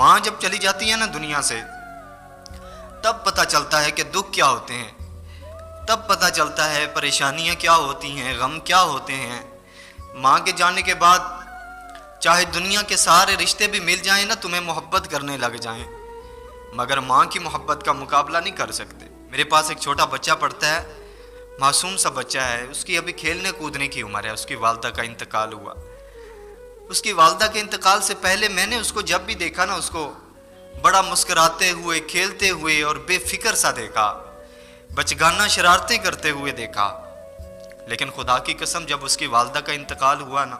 ماں جب چلی جاتی ہے نا دنیا سے، تب پتہ چلتا ہے کہ دکھ کیا ہوتے ہیں، تب پتہ چلتا ہے پریشانیاں کیا ہوتی ہیں، غم کیا ہوتے ہیں۔ ماں کے جانے کے بعد چاہے دنیا کے سارے رشتے بھی مل جائیں نا، تمہیں محبت کرنے لگ جائیں، مگر ماں کی محبت کا مقابلہ نہیں کر سکتے۔ میرے پاس ایک چھوٹا بچہ پڑھتا ہے، معصوم سا بچہ ہے، اس کی ابھی کھیلنے کودنے کی عمر ہے، اس کی والدہ کا انتقال ہوا۔ اس کی والدہ کے انتقال سے پہلے میں نے اس کو جب بھی دیکھا نا، اس کو بڑا مسکراتے ہوئے، کھیلتے ہوئے اور بے فکر سا دیکھا، بچگانہ شرارتیں کرتے ہوئے دیکھا۔ لیکن خدا کی قسم جب اس کی والدہ کا انتقال ہوا نا،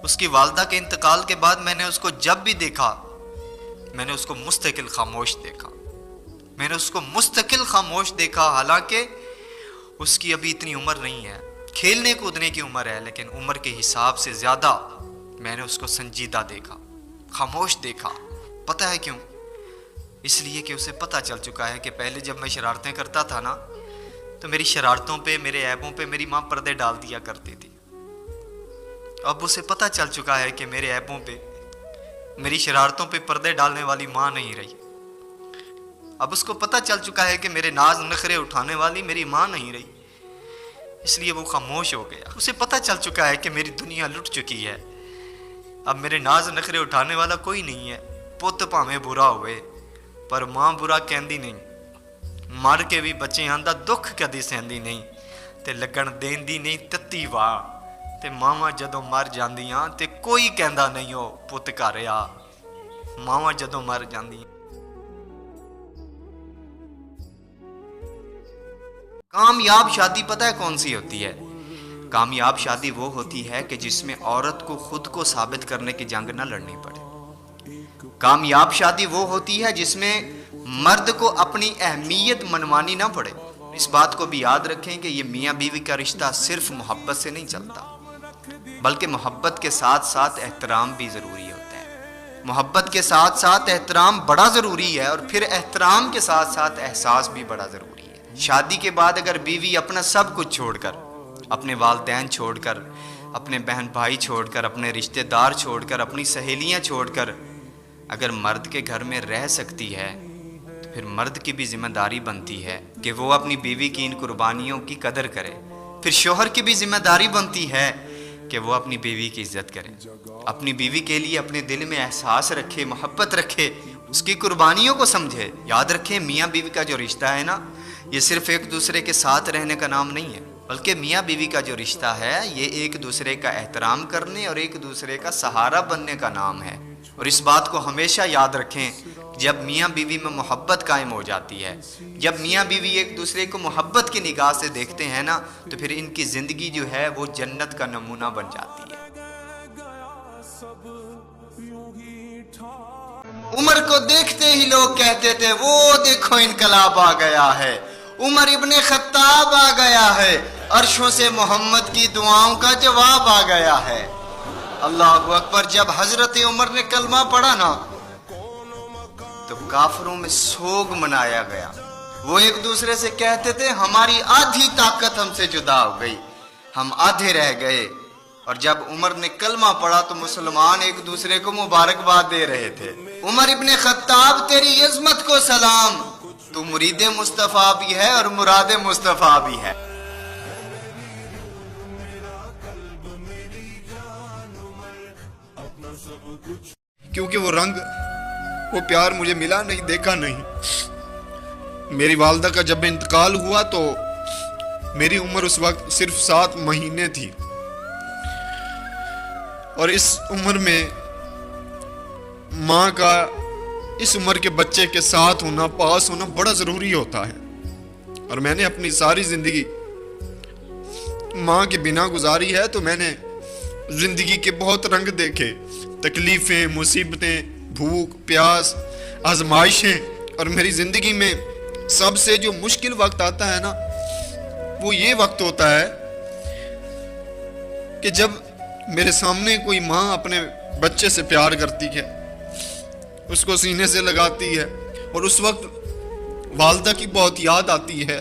اس کی والدہ کے انتقال کے بعد میں نے اس کو جب بھی دیکھا، میں نے اس کو مستقل خاموش دیکھا، میں نے اس کو مستقل خاموش دیکھا، حالانکہ اس کی ابھی اتنی عمر نہیں ہے، کھیلنے کودنے کی عمر ہے، لیکن عمر کے حساب سے زیادہ میں نے اس کو سنجیدہ دیکھا، خاموش دیکھا۔ پتہ ہے کیوں؟ اس لیے کہ اسے پتہ چل چکا ہے کہ پہلے جب میں شرارتیں کرتا تھا نا، تو میری شرارتوں پہ، میرے عیبوں پہ میری ماں پردے ڈال دیا کرتی تھی۔ اب اسے پتہ چل چکا ہے کہ میرے عیبوں پہ، میری شرارتوں پہ پردے ڈالنے والی ماں نہیں رہی۔ اب اس کو پتہ چل چکا ہے کہ میرے ناز نخرے اٹھانے والی میری ماں نہیں رہی، اس لیے وہ خاموش ہو گیا۔ اسے پتہ چل چکا ہے کہ میری دنیا لٹ چکی ہے، اب میرے ناز نخرے اٹھانے والا کوئی نہیں ہے۔ پت پاویں برا ہوئے پر ماں برا کہندی نہیں، مر کے بھی بچے آندا دکھ کدی سہندی نہیں، تے لگن دیندی نہیں تتی واہ، تے ماواں جدوں مر جاندیاں تے کوئی کہندا نہیں ہو پت گھر آ، ماواں جدوں مر جاندیاں۔ کامیاب شادی پتہ ہے کون سی ہوتی ہے؟ کامیاب شادی وہ ہوتی ہے کہ جس میں عورت کو خود کو ثابت کرنے کی جنگ نہ لڑنی پڑے۔ کامیاب شادی وہ ہوتی ہے جس میں مرد کو اپنی اہمیت منوانی نہ پڑے۔ اس بات کو بھی یاد رکھیں کہ یہ میاں بیوی کا رشتہ صرف محبت سے نہیں چلتا، بلکہ محبت کے ساتھ ساتھ احترام بھی ضروری ہوتا ہے۔ محبت کے ساتھ ساتھ احترام بڑا ضروری ہے، اور پھر احترام کے ساتھ ساتھ احساس بھی بڑا ضروری ہے۔ شادی کے بعد اگر بیوی اپنا سب کچھ چھوڑ کر، اپنے والدین چھوڑ کر، اپنے بہن بھائی چھوڑ کر، اپنے رشتہ دار چھوڑ کر، اپنی سہیلیاں چھوڑ کر اگر مرد کے گھر میں رہ سکتی ہے، تو پھر مرد کی بھی ذمہ داری بنتی ہے کہ وہ اپنی بیوی کی ان قربانیوں کی قدر کرے۔ پھر شوہر کی بھی ذمہ داری بنتی ہے کہ وہ اپنی بیوی کی عزت کرے، اپنی بیوی کے لیے اپنے دل میں احساس رکھے، محبت رکھے، اس کی قربانیوں کو سمجھے۔ یاد رکھیں میاں بیوی کا جو رشتہ ہے نا، یہ صرف ایک دوسرے کے ساتھ رہنے کا نام نہیں ہے، بلکہ میاں بیوی کا جو رشتہ ہے یہ ایک دوسرے کا احترام کرنے اور ایک دوسرے کا سہارا بننے کا نام ہے۔ اور اس بات کو ہمیشہ یاد رکھیں، جب میاں بیوی میں محبت قائم ہو جاتی ہے، جب میاں بیوی ایک دوسرے کو محبت کی نگاہ سے دیکھتے ہیں نا، تو پھر ان کی زندگی جو ہے وہ جنت کا نمونہ بن جاتی ہے۔ عمر کو دیکھتے ہی لوگ کہتے تھے وہ دیکھو انقلاب آ گیا ہے، عمر ابن خطاب آ گیا ہے، عرشوں سے محمد کی دعاؤں کا جواب آ گیا ہے۔ اللہ اکبر۔ جب حضرت عمر نے کلمہ پڑھا نا، تو کافروں میں سوگ منایا گیا۔ وہ ایک دوسرے سے کہتے تھے ہماری آدھی طاقت ہم سے جدا ہو گئی، ہم آدھے رہ گئے۔ اور جب عمر نے کلمہ پڑھا تو مسلمان ایک دوسرے کو مبارکباد دے رہے تھے۔ عمر ابن خطاب تیری عظمت کو سلام، تو مرید مصطفیٰ بھی ہے اور مراد مصطفیٰ بھی ہے۔ کیونکہ وہ رنگ، وہ پیار مجھے ملا نہیں، دیکھا نہیں۔ میری والدہ کا جب انتقال ہوا تو میری عمر اس وقت صرف 7 مہینے تھی، اور اس عمر میں ماں کا اس عمر کے بچے کے ساتھ ہونا، پاس ہونا بڑا ضروری ہوتا ہے۔ اور میں نے اپنی ساری زندگی ماں کے بنا گزاری ہے، تو میں نے زندگی کے بہت رنگ دیکھے، تکلیفیں، مصیبتیں، بھوک، پیاس، آزمائشیں۔ اور میری زندگی میں سب سے جو مشکل وقت آتا ہے نا، وہ یہ وقت ہوتا ہے کہ جب میرے سامنے کوئی ماں اپنے بچے سے پیار کرتی ہے، اس کو سینے سے لگاتی ہے، اور اس وقت والدہ کی بہت یاد آتی ہے۔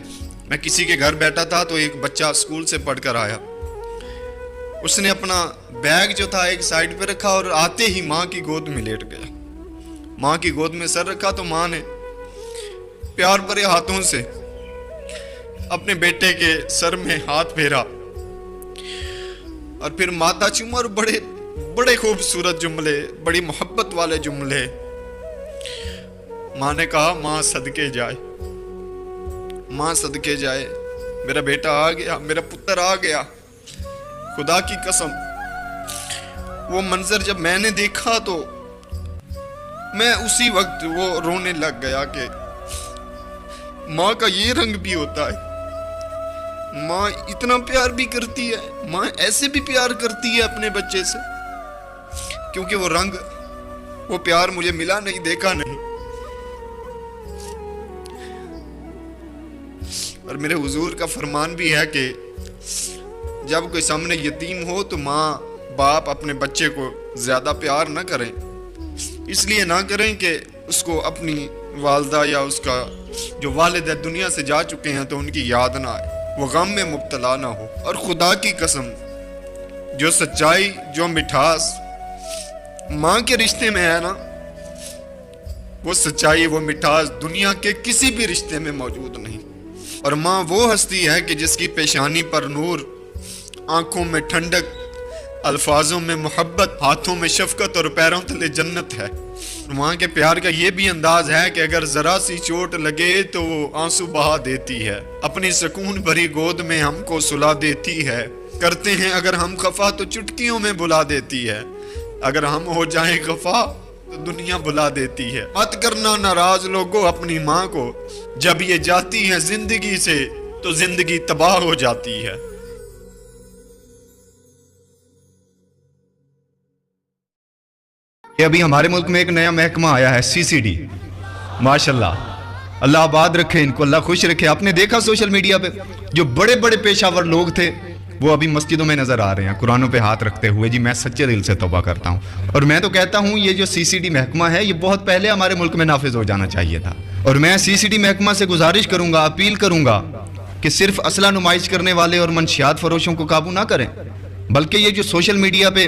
میں کسی کے گھر بیٹھا تھا تو ایک بچہ اسکول سے پڑھ کر آیا، اس نے اپنا بیگ جو تھا ایک سائڈ پہ رکھا اور آتے ہی ماں کی گود میں لیٹ گیا. ماں کی گود میں سر رکھا تو ماں نے پیار بھرے ہاتھوں سے اپنے بیٹے کے سر میں ہاتھ پھیرا اور پھر ماتھا چوما اور بڑے بڑے خوبصورت جملے، بڑی محبت والے جملے. ماں نے کہا ماں صدقے جائے، ماں صدقے جائے، میرا بیٹا آ گیا، میرا پتر آ گیا. خدا کی قسم وہ منظر جب میں نے دیکھا تو میں اسی وقت وہ رونے لگ گیا کہ ماں کا یہ رنگ بھی ہوتا ہے. ماں اتنا پیار بھی کرتی ہے، ماں ایسے بھی پیار کرتی ہے اپنے بچے سے. کیونکہ وہ رنگ، وہ پیار مجھے ملا نہیں، دیکھا نہیں. اور میرے حضور کا فرمان بھی ہے کہ جب کوئی سامنے یتیم ہو تو ماں باپ اپنے بچے کو زیادہ پیار نہ کریں. اس لیے نہ کریں کہ اس کو اپنی والدہ یا اس کا جو والد ہے دنیا سے جا چکے ہیں تو ان کی یاد نہ آئے، وہ غم میں مبتلا نہ ہو. اور خدا کی قسم جو سچائی، جو مٹھاس ماں کے رشتے میں ہے نا، وہ سچائی، وہ مٹھاس دنیا کے کسی بھی رشتے میں موجود نہیں. اور ماں وہ ہستی ہے کہ جس کی پیشانی پر نور، آنکھوں میں ٹھنڈک، الفاظوں میں محبت، ہاتھوں میں شفقت اور پیروں تلے جنت ہے. ماں کے پیار کا یہ بھی انداز ہے کہ اگر ذرا سی چوٹ لگے تو وہ آنسو بہا دیتی ہے، اپنی سکون بھری گود میں ہم کو سلا دیتی ہے. کرتے ہیں اگر ہم خفا تو چٹکیوں میں بلا دیتی ہے، اگر ہم ہو جائیں خفا تو دنیا بلا دیتی ہے. مت کرنا ناراض لوگوں اپنی ماں کو، جب یہ جاتی ہے زندگی سے تو زندگی تباہ ہو جاتی ہے. یہ ابھی ہمارے ملک میں ایک نیا محکمہ آیا ہے، CCD. ماشاءاللہ، اللہ آباد رکھے ان کو، اللہ خوش رکھے. آپ نے دیکھا سوشل میڈیا پہ جو بڑے بڑے پیشہ ور لوگ تھے وہ ابھی مسجدوں میں نظر آ رہے ہیں قرآنوں پہ ہاتھ رکھتے ہوئے. جی میں سچے دل سے توبہ کرتا ہوں. اور میں تو کہتا ہوں یہ جو CCD محکمہ ہے یہ بہت پہلے ہمارے ملک میں نافذ ہو جانا چاہیے تھا. اور میں CCD محکمہ سے گزارش کروں گا، اپیل کروں گا کہ صرف اسلحہ نمائش کرنے والے اور منشیات فروشوں کو قابو نہ کریں، بلکہ یہ جو سوشل میڈیا پہ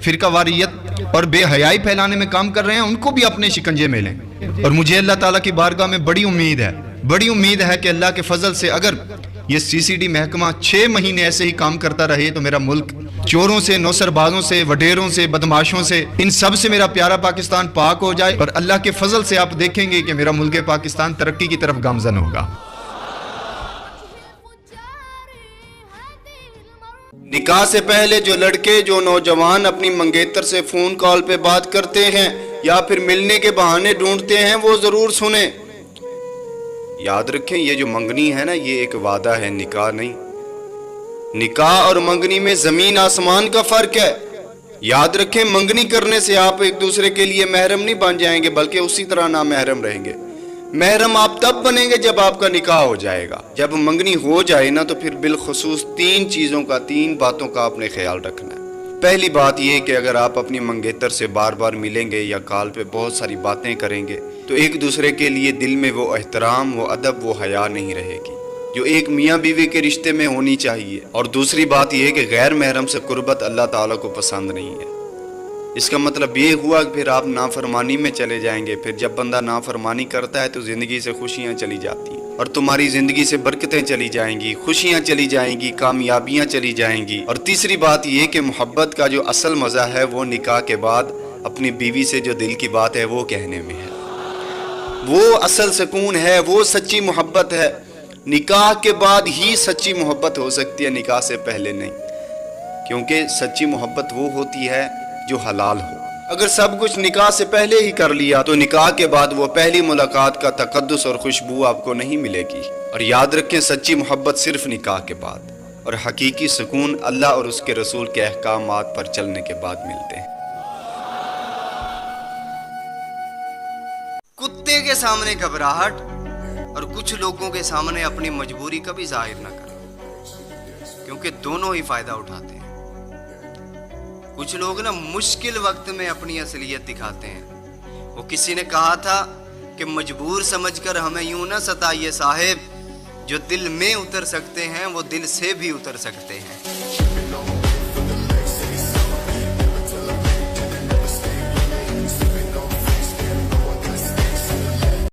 فرقہ واریت اور بے حیائی پھیلانے میں کام کر رہے ہیں ان کو بھی اپنے شکنجے میں لیں. اور مجھے اللہ تعالیٰ کی بارگاہ میں بڑی امید ہے کہ اللہ کے فضل سے اگر یہ CCD محکمہ 6 مہینے ایسے ہی کام کرتا رہے تو میرا ملک چوروں سے، نوسر بازوں سے، وڈیروں سے، بدماشوں سے، ان سب سے میرا پیارا پاکستان پاک ہو جائے. اور اللہ کے فضل سے آپ دیکھیں گے کہ میرا ملک پاکستان ترقی کی طرف گامزن ہوگا. نکاح سے پہلے جو لڑکے، جو نوجوان اپنی منگیتر سے فون کال پہ بات کرتے ہیں یا پھر ملنے کے بہانے ڈھونڈتے ہیں وہ ضرور سنیں. یاد رکھیں یہ جو منگنی ہے نا یہ ایک وعدہ ہے، نکاح نہیں. نکاح اور منگنی میں زمین آسمان کا فرق ہے. یاد رکھیں منگنی کرنے سے آپ ایک دوسرے کے لیے محرم نہیں بن جائیں گے بلکہ اسی طرح نامحرم رہیں گے. محرم آپ تب بنیں گے جب آپ کا نکاح ہو جائے گا. جب منگنی ہو جائے نا تو پھر بالخصوص 3 باتوں کا آپ نے خیال رکھنا ہے. پہلی بات یہ کہ اگر آپ اپنی منگیتر سے بار بار ملیں گے یا کال پہ بہت ساری باتیں کریں گے تو ایک دوسرے کے لیے دل میں وہ احترام، وہ ادب، وہ حیا نہیں رہے گی جو ایک میاں بیوی کے رشتے میں ہونی چاہیے. اور دوسری بات یہ کہ غیر محرم سے قربت اللہ تعالیٰ کو پسند نہیں ہے. اس کا مطلب یہ ہوا کہ پھر آپ نافرمانی میں چلے جائیں گے. پھر جب بندہ نافرمانی کرتا ہے تو زندگی سے خوشیاں چلی جاتی ہیں اور تمہاری زندگی سے برکتیں چلی جائیں گی، خوشیاں چلی جائیں گی، کامیابیاں چلی جائیں گی. اور تیسری بات یہ کہ محبت کا جو اصل مزہ ہے وہ نکاح کے بعد اپنی بیوی سے جو دل کی بات ہے وہ کہنے میں ہے. وہ اصل سکون ہے، وہ سچی محبت ہے. نکاح کے بعد ہی سچی محبت ہو سکتی ہے، نکاح سے پہلے نہیں. کیونکہ سچی محبت وہ ہوتی ہے جو حلال ہو. اگر سب کچھ نکاح سے پہلے ہی کر لیا تو نکاح کے بعد وہ پہلی ملاقات کا تقدس اور خوشبو آپ کو نہیں ملے گی. اور یاد رکھیں سچی محبت صرف نکاح کے بعد، اور حقیقی سکون اللہ اور اس کے رسول کے احکامات پر چلنے کے بعد ملتے ہیں. کتے کے سامنے گھبراہٹ اور کچھ لوگوں کے سامنے اپنی مجبوری کا بھی ظاہر نہ کریں، کیونکہ دونوں ہی فائدہ اٹھاتے ہیں. کچھ لوگ نا مشکل وقت میں اپنی اصلیت دکھاتے ہیں. وہ کسی نے کہا تھا کہ مجبور سمجھ کر ہمیں یوں نہ ستائیے صاحب، جو دل میں اتر سکتے ہیں وہ دل سے بھی اتر سکتے ہیں.